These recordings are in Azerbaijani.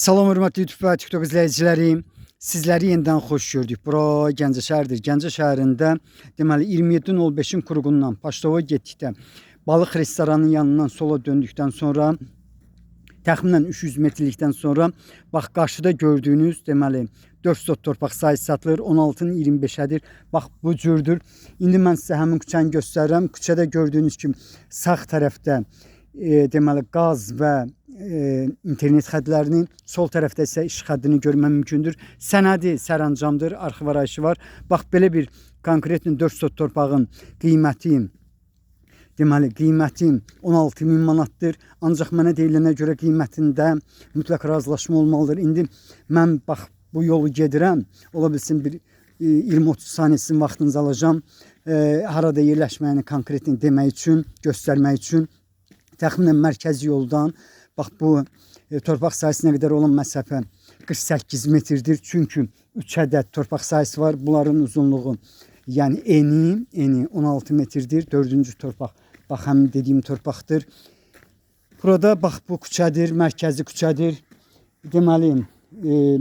Salam hörmətli YouTube və TikTok izləyiciləri. Sizləri yenidən xoş gördük. Bura Gəncə şəhəridir. Gəncə şəhərində deməli 27.05-in quruğundan Paştova getdikdə balıq restoranının yanından sola döndükdən sonra təxminən 300 metrlikdən sonra bax qarşıda gördüyünüz deməli 4 sot torpaq sahəsi satılır. 16-nın 25-ədir. Bax bu cürdür. İndi mən sizə həmin küçəni göstərirəm. Küçədə gördüyünüz kimi sağ tərəfdə deməli qaz və internet xətlərinin, sol tərəfdə isə iş xəttini görmək mümkündür. Sənədi sərəncamdır, arxiv arayışı var. Bax belə bir konkret 4 sot torpağın qiyməti deməli qiyməti 16.000 manatdır. Ancaq mənə deyilənə görə qiymətində mütləq razılaşma olmalıdır. İndi mən bax bu yolu gedirəm. Ola bilsin bir 20-30 saniyəsinin vaxtınızı alacağam. Harada yerləşməyini konkretini demək üçün, göstərmək üçün təxminən mərkəzi yoldan bax bu torpaq sahəsinə qədər olan məsafə 48 metrdir. Çünki 3 ədəd torpaq sahəsi var. Bunların uzunluğu yəni eni 16 metrdir. 4-cü torpaq bax həmin dediyim torpaqdır. Burada bax bu küçədir, mərkəzi küçədir. Deməli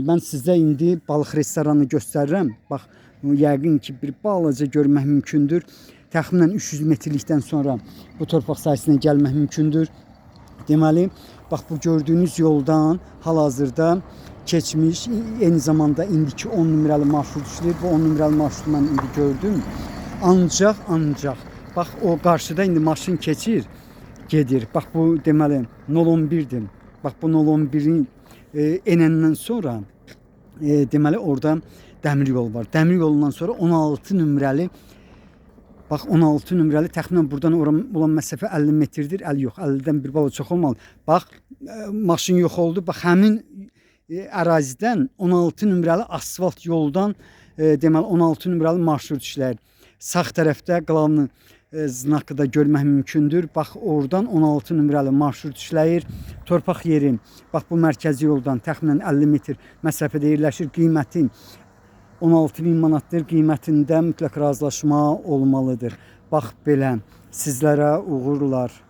mən sizə indi balıq restoranını göstərirəm. Bax yəqin ki bir balaca görmək mümkündür. Təxminən 300 metrlikdən sonra bu torpaq sahəsinə gəlmək mümkündür. Deməli bax bu gördüyünüz yoldan hal-hazırda keçmiş, eyni zamanda indiki 10 nömrəli marşrut işləyir. Bu 10 nömrəli marşrutu mən indi gördüm. Ancaq bax o qarşıda indi maşın keçir, gedir. Bax bu deməli 011-dir. Bax bu 011-in enəndən sonra deməli orada dəmir yol var. Dəmir yolundan sonra 16 nömrəli bax 16 nömrəli təxminən buradan olan məsafə 50 metrdir. 50 yox, 50-dən bir bala çox olmalı. Bax maşın yox oldu. Bax həmin ərazidən 16 nömrəli asfalt yoldan deməli 16 nömrəli marşrut işləyir. Sağ tərəfdə qlavni znakı da görmək mümkündür. Bax oradan 16 nömrəli marşrut işləyir. Torpaq yeri bax bu mərkəzi yoldan təxminən 50 metr məsafədə yerləşir. Qiyməti 16.000 manatdır. Qiymətində mütləq razılaşma olmalıdır. Bax belə sizlərə uğurlar.